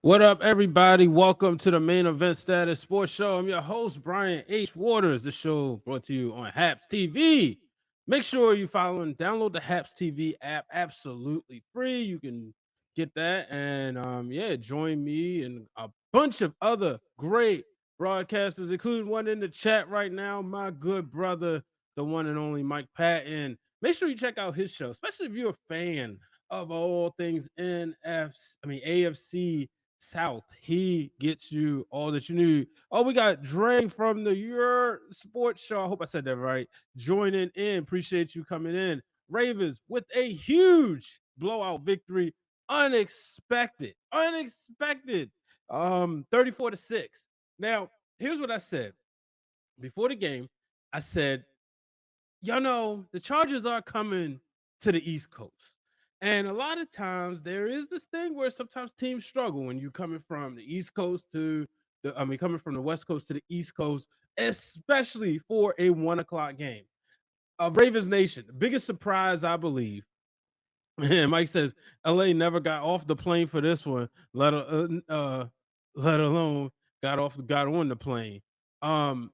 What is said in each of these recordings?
What up, everybody? Welcome to the Main Event Status Sports Show. I'm your host, Brian H. Waters. The show brought to you on Haps TV. Make sure you follow and download the Haps TV app absolutely free. You can get that and join me and a bunch of other great broadcasters, including one in the chat right now, my good brother, the one and only Mike Patton. Make sure you check out his show, especially if you're a fan of all things AFC South. He gets you all that you need. Oh, we got Dre from the Your Sports Show. I hope I said that right. Joining in. Appreciate you coming in. Ravens with a huge blowout victory. Unexpected. Unexpected. 34-6. Now, here's what I said. Before the game, I said, the Chargers are coming to the East Coast. And a lot of times there is this thing where sometimes teams struggle when you're coming from the East Coast coming from the West Coast to the East Coast, especially for a 1 o'clock game. Ravens Nation, the biggest surprise, I believe. And Mike says LA never got off the plane for this one, let alone got on the plane. Um,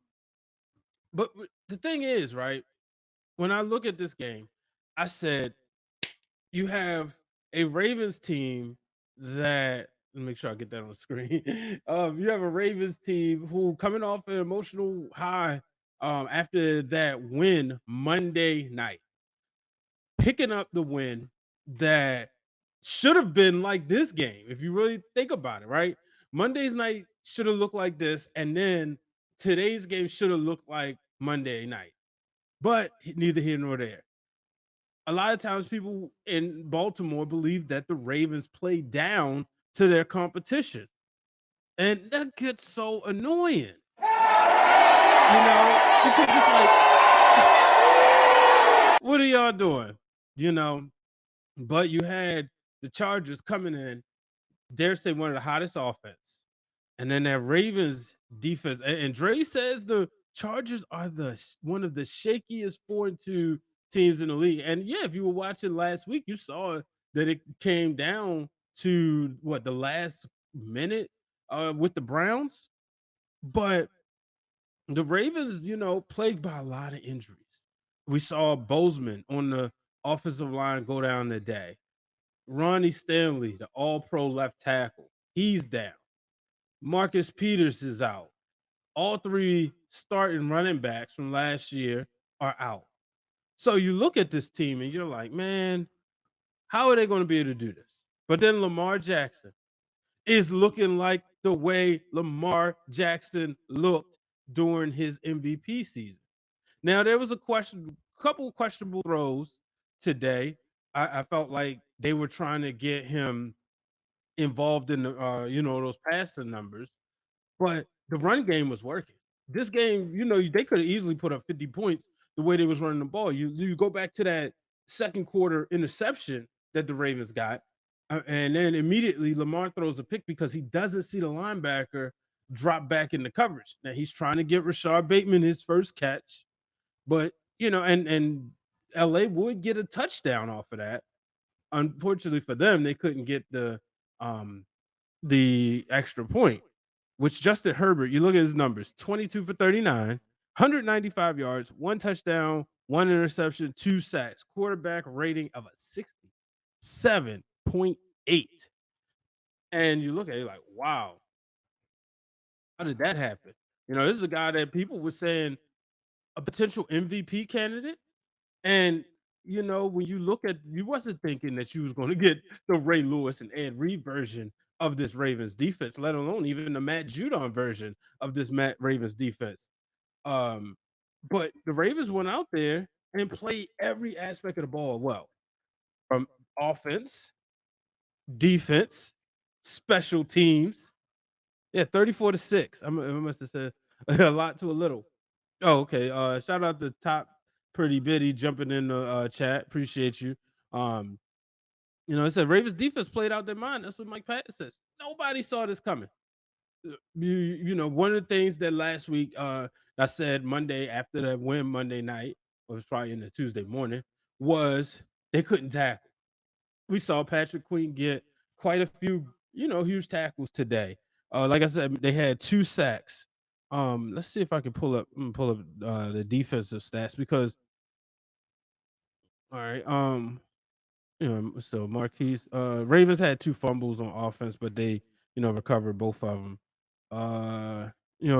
but the thing is, right? When I look at this game, I said you have a Ravens team that let me make sure I get that on the screen. You have a Ravens team who coming off an emotional high after that win Monday night, picking up the win that should have been like this game, if you really think about it, right? Monday's night should have looked like this, and then today's game should have looked like Monday night. But neither here nor there. A lot of times people in Baltimore believe that the Ravens play down to their competition. And that gets so annoying, because it's like, what are y'all doing? You know, but you had the Chargers coming in, dare say one of the hottest offense. And then that Ravens defense. And Dre says the Chargers are one of the shakiest 4-2 teams in the league. And yeah, if you were watching last week, you saw that it came down to the last minute with the Browns. But the Ravens, plagued by a lot of injuries. We saw Bozeman on the offensive line go down today. Ronnie Stanley, the all-pro left tackle, he's down. Marcus Peters is out. All three starting running backs from last year are out. So you look at this team and you're like, man, how are they going to be able to do this? But then Lamar Jackson is looking like the way Lamar Jackson looked during his MVP season. Now, there was couple questionable throws today. I felt like they were trying to get him involved in the those passing numbers, but the run game was working. This game, they could have easily put up 50 points the way they was running the ball. You go back to that second quarter interception that the Ravens got, and then immediately Lamar throws a pick because he doesn't see the linebacker drop back into coverage. Now he's trying to get Rashard Bateman his first catch, but and LA would get a touchdown off of that. Unfortunately for them, they couldn't get the extra point, which Justin Herbert, you look at his numbers, 22 for 39, 195 yards, one touchdown, one interception, 2 sacks, quarterback rating of a 67.8. And you look at it like, wow, how did that happen? This is a guy that people were saying a potential MVP candidate. And when you look at, you wasn't thinking that you was going to get the Ray Lewis and Ed Reed version of this Ravens defense, let alone even the Matt Judon version of this Ravens defense. But the Ravens went out there and played every aspect of the ball well, from offense, defense, special teams. Yeah, 34-6. I must have said a lot to a little. Oh, okay. Shout out to Top Pretty Bitty jumping in the chat. Appreciate you. It said Ravens defense played out their mind. That's what Mike Patton says. Nobody saw this coming. One of the things that last week I said Monday after that win Monday night, or it was probably in the Tuesday morning, was they couldn't tackle. We saw Patrick Queen get quite a few huge tackles today. Like I said, they had 2 sacks. Let's see if I can pull up the defensive stats because all right, so Marquise, Ravens had 2 fumbles on offense, but they, recovered both of them. Uh,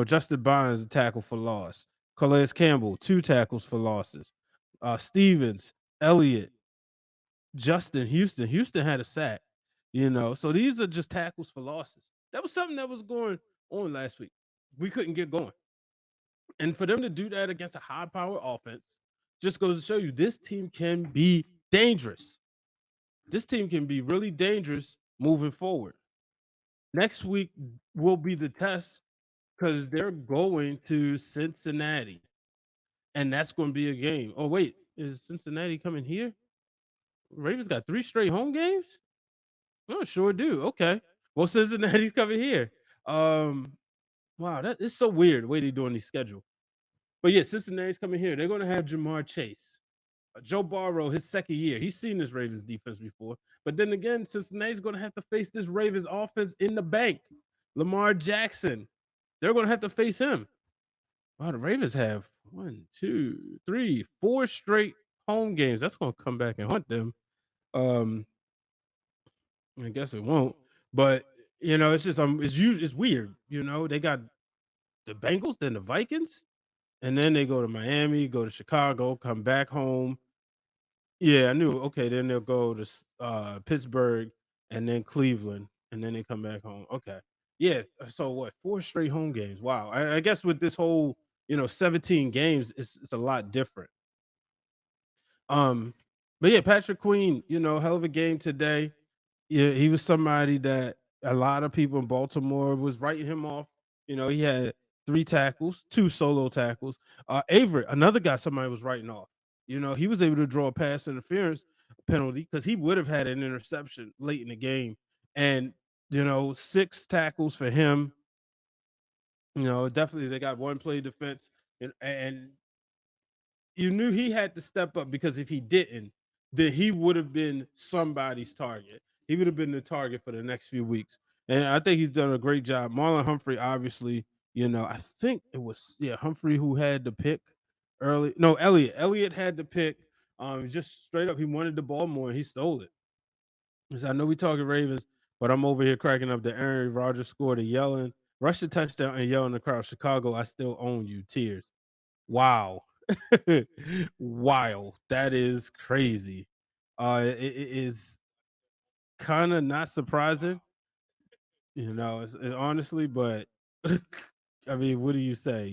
Justin Barnes, a tackle for loss. Calais Campbell, 2 tackles for losses. Stevens, Elliott, Justin, Houston. Houston had a sack, so these are just tackles for losses. That was something that was going on last week. We couldn't get going. And for them to do that against a high power offense just goes to show you this team can be dangerous. This team can be really dangerous moving forward. Next week will be the test because they're going to Cincinnati, and that's going to be a game. Oh, wait, is Cincinnati coming here? Ravens got 3 straight home games? Oh, sure do. Okay. Well, Cincinnati's coming here. Um, wow, that is so weird the way they're doing these schedule. But yeah, Cincinnati's coming here. They're going to have Jamar Chase. Joe Burrow, his second year. He's seen this Ravens defense before. But then again, Cincinnati's going to have to face this Ravens offense in the bank. Lamar Jackson. They're going to have to face him. Wow, the Ravens have 1, 2, 3, 4 straight home games. That's going to come back and hunt them. Um, I guess it won't. But it's just it's weird. They got the Bengals, then the Vikings, and then they go to Miami, go to Chicago, come back home. Yeah, I knew. Okay, then they'll go to Pittsburgh and then Cleveland, and then they come back home. Okay, yeah. So what? 4 straight home games. Wow. I guess with this whole 17 games, it's a lot different. Um, but yeah, Patrick Queen, hell of a game today. Yeah, he was somebody that a lot of people in Baltimore was writing him off. He had 3 tackles, 2 solo tackles. Averett, another guy somebody was writing off. He was able to draw a pass interference penalty because he would have had an interception late in the game. And 6 tackles for him. Definitely they got one play defense, and you knew he had to step up because if he didn't, then he would have been somebody's target. He would have been the target for the next few weeks. And I think he's done a great job. Marlon Humphrey, obviously, I think it was Humphrey who had the pick early. No, Elliott. Elliott had the pick. Just straight up, he wanted the ball more and he stole it. So I know we talking Ravens, but I'm over here cracking up the Aaron Rodgers scored a yelling, rush the touchdown and yelling the crowd. Chicago, I still own you. Tears. Wow. Wild. That is crazy. It is kind of not surprising, honestly, but I mean, what do you say?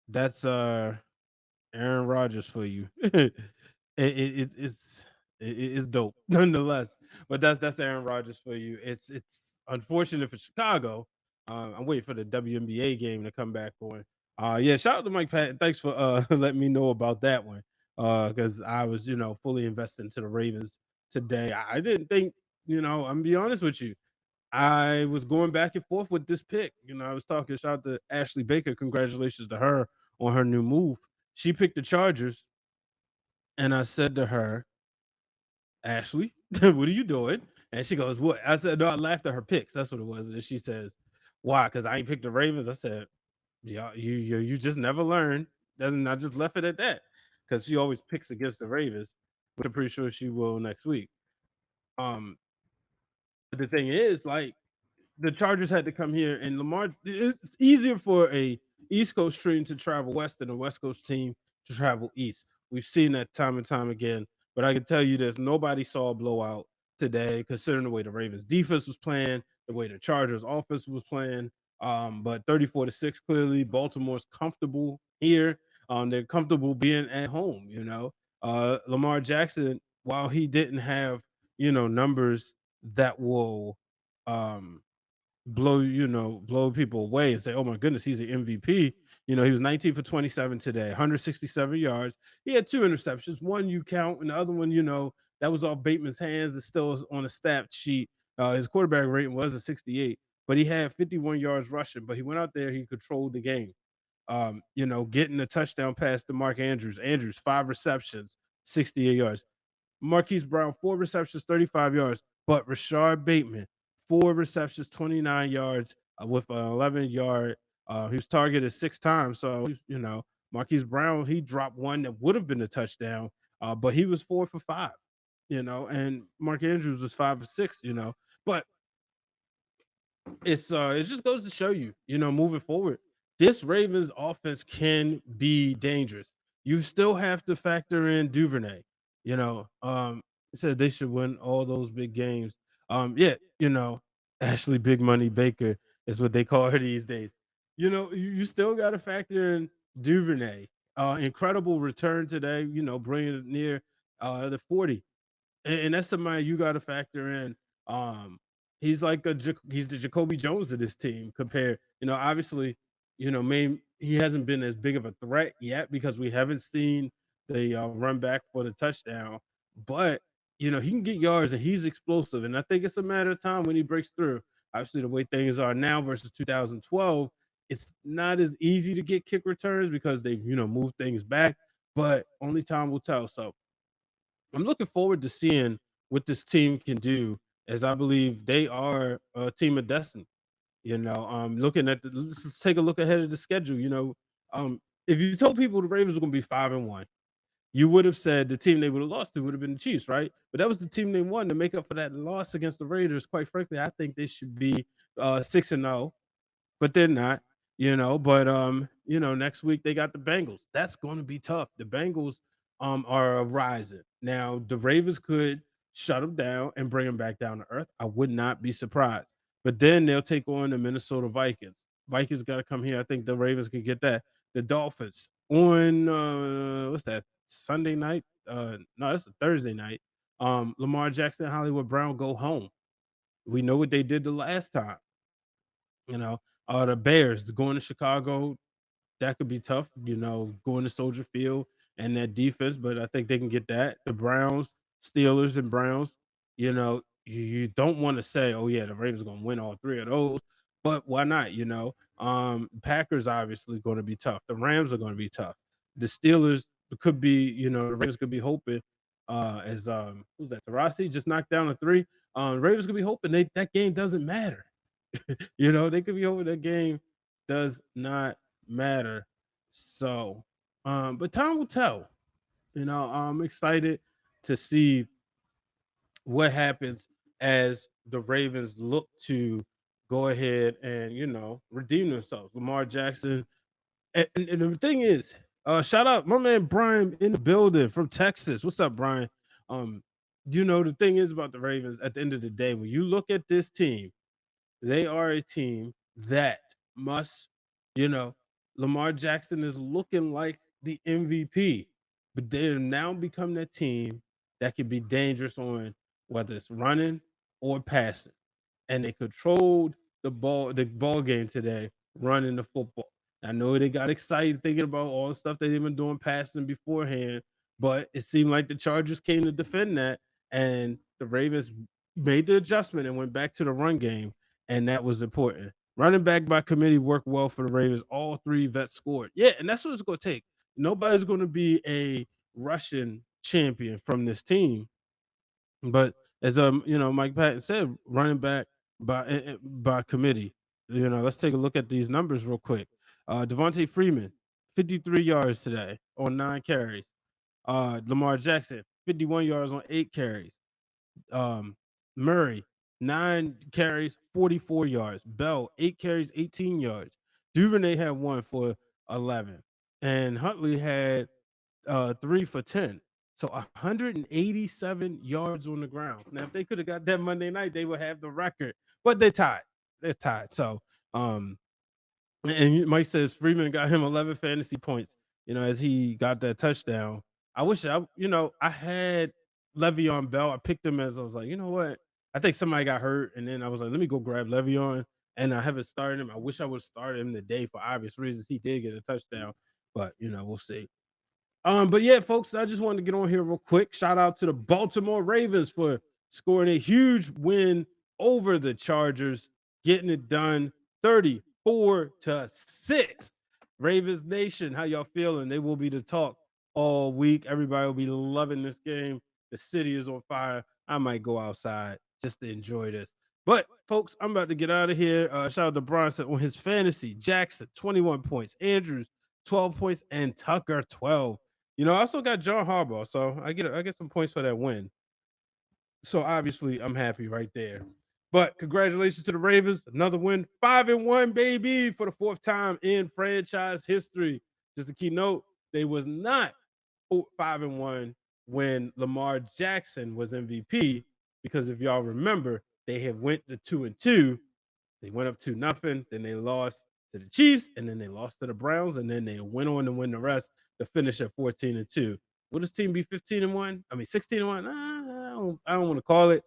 That's Aaron Rodgers for you. It's dope nonetheless. But that's Aaron Rodgers for you. It's unfortunate for Chicago. I'm waiting for the WNBA game to come back on. Yeah, shout out to Mike Patton. Thanks for letting me know about that one. Because I was, fully invested into the Ravens today. I didn't think, I'm gonna be honest with you. I was going back and forth with this pick. I was talking shout out to Ashley Baker. Congratulations to her on her new move. She picked the Chargers, and I said to her, Ashley, what are you doing? And she goes, what? I said, no, I laughed at her picks. That's what it was. And she says, why? Because I ain't picked the Ravens. I said, yeah, you just never learn. Doesn't I just left it at that. Because she always picks against the Ravens, which I'm pretty sure she will next week. Um, but the thing is, like, the Chargers had to come here, and Lamar. It's easier for a East Coast team to travel west than a West Coast team to travel east. We've seen that time and time again. But I can tell you this: nobody saw a blowout today, considering the way the Ravens defense was playing, the way the Chargers offense was playing. But 34-6, clearly, Baltimore's comfortable here. They're comfortable being at home. Lamar Jackson, while he didn't have numbers that will um blow people away and say, "Oh my goodness, he's an MVP." He was 19 for 27 today, 167 yards. He had 2 interceptions. One you count, and the other one, that was off Bateman's hands. It's still on a stat sheet. His quarterback rating was a 68, but he had 51 yards rushing. But he went out there, he controlled the game. Getting a touchdown pass to Mark Andrews. Andrews, 5 receptions, 68 yards. Marquise Brown, 4 receptions, 35 yards. But Rashard Bateman, 4 receptions, 29 yards with an 11-yard. He was targeted 6 times. So, Marquise Brown, he dropped one that would have been a touchdown, but he was 4 for 5, and Mark Andrews was 5 for 6, But it just goes to show you, moving forward, this Ravens offense can be dangerous. You still have to factor in Duvernay. You know, said they should win all those big games. Yeah, Ashley Big Money Baker is what they call her these days. You still got to factor in Duvernay. Incredible return today. Bringing it near the 40, and that's somebody you got to factor in. He's like he's the Jacoby Jones of this team compared. Obviously, he hasn't been as big of a threat yet because we haven't seen the run back for the touchdown. But he can get yards and he's explosive, and I think it's a matter of time when he breaks through. Obviously, the way things are now versus 2012, it's not as easy to get kick returns because they've moved things back, but only time will tell. So I'm looking forward to seeing what this team can do, as I believe they are a team of destiny. Looking at let's take a look ahead of the schedule. If you told people the Ravens were going to be 5-1, you would have said the team they would have lost to would have been the Chiefs, right? But that was the team they won to make up for that loss against the Raiders. Quite frankly, I think they should be 6-0, but they're not, But next week they got the Bengals. That's going to be tough. The Bengals are rising. Now, the Ravens could shut them down and bring them back down to earth. I would not be surprised. But then they'll take on the Minnesota Vikings. Vikings got to come here. I think the Ravens can get that. The Dolphins on what's that? Sunday night? No, that's a Thursday night. Lamar Jackson, Hollywood Brown go home. We know what they did the last time. You know, the Bears going to Chicago, that could be tough, going to Soldier Field and that defense, but I think they can get that. The Browns, Steelers, and Browns, you don't want to say, oh, yeah, the Ravens going to win all three of those, but why not? Packers obviously going to be tough. The Rams are going to be tough. The Steelers could be, the Ravens could be hoping, as who's that? Tarasi just knocked down a three. Ravens could be hoping that game doesn't matter. They could be hoping that game does not matter. So, but time will tell. I'm excited to see what happens as the Ravens look to go ahead and redeem themselves. Lamar Jackson, and the thing is, shout out my man Brian in the building from Texas. What's up, Brian? Um, the thing is about the Ravens. At the end of the day, when you look at this team, they are a team that must, you know, Lamar Jackson is looking like the MVP, but they have now become that team that can be dangerous on whether it's running or passing, and they controlled the ball game today, running the football. I know they got excited thinking about all the stuff they've been doing passing beforehand, but it seemed like the Chargers came to defend that, and the Ravens made the adjustment and went back to the run game, and that was important. Running back by committee worked well for the Ravens. All three vets scored. Yeah, and that's what it's going to take. Nobody's going to be a Russian champion from this team, but as Mike Patton said, running back by committee. Let's take a look at these numbers real quick. Devontae Freeman, 53 yards today on 9 carries. Lamar Jackson, 51 yards on 8 carries. Um, Murray, 9 carries, 44 yards. Bell, 8 carries, 18 yards. Duvernay had one for 11, and Huntley had 3 for 10. So 187 yards on the ground. Now, if they could have got that Monday night, they would have the record. But they're tied. They're tied. So and Mike says Freeman got him 11 fantasy points, as he got that touchdown. I wish I had Le'Veon Bell. I picked him as I was like, you know what? I think somebody got hurt, and then I was like, let me go grab Le'Veon, and I haven't started him. I wish I would have started him today for obvious reasons. He did get a touchdown, but we'll see. But yeah, folks, I just wanted to get on here real quick. Shout out to the Baltimore Ravens for scoring a huge win over the Chargers, getting it done 34-6. Ravens Nation, how y'all feeling? They will be the talk all week. Everybody will be loving this game. The city is on fire. I might go outside just to enjoy this. But folks, I'm about to get out of here. Shout out to Bronson on his fantasy. Jackson, 21 points. Andrews, 12 points, and Tucker, 12. I also got John Harbaugh, so I get some points for that win. So obviously, I'm happy right there. But congratulations to the Ravens, another win, 5-1, baby, for the fourth time in franchise history. Just a key note, they was not 5-1 when Lamar Jackson was MVP, because if y'all remember, they had went to 2-2. They went up 2-0, then they lost to the Chiefs, and then they lost to the Browns, and then they went on to win the rest to finish at 14-2. Will this team be 15-1? I mean 16-1? I don't want to call it.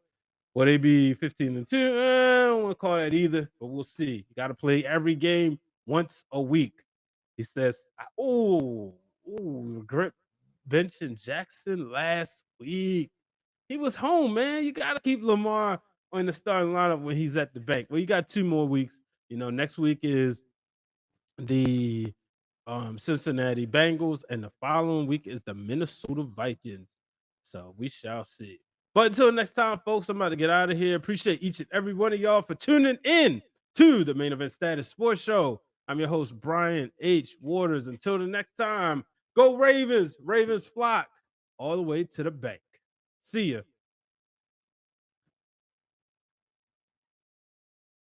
Will they be 15-2? I don't want to call that either, but we'll see. You got to play every game once a week. He says, regret benching Jackson last week. He was home, man. You got to keep Lamar on the starting lineup when he's at the bank. Well, you got 2 more weeks. Next week is the Cincinnati Bengals, and the following week is the Minnesota Vikings. So we shall see. But until next time, folks, I'm about to get out of here. Appreciate each and every one of y'all for tuning in to the Main Event Status Sports Show. I'm your host, Brian H. Waters. Until the next time, go Ravens, Ravens flock all the way to the bank. See ya.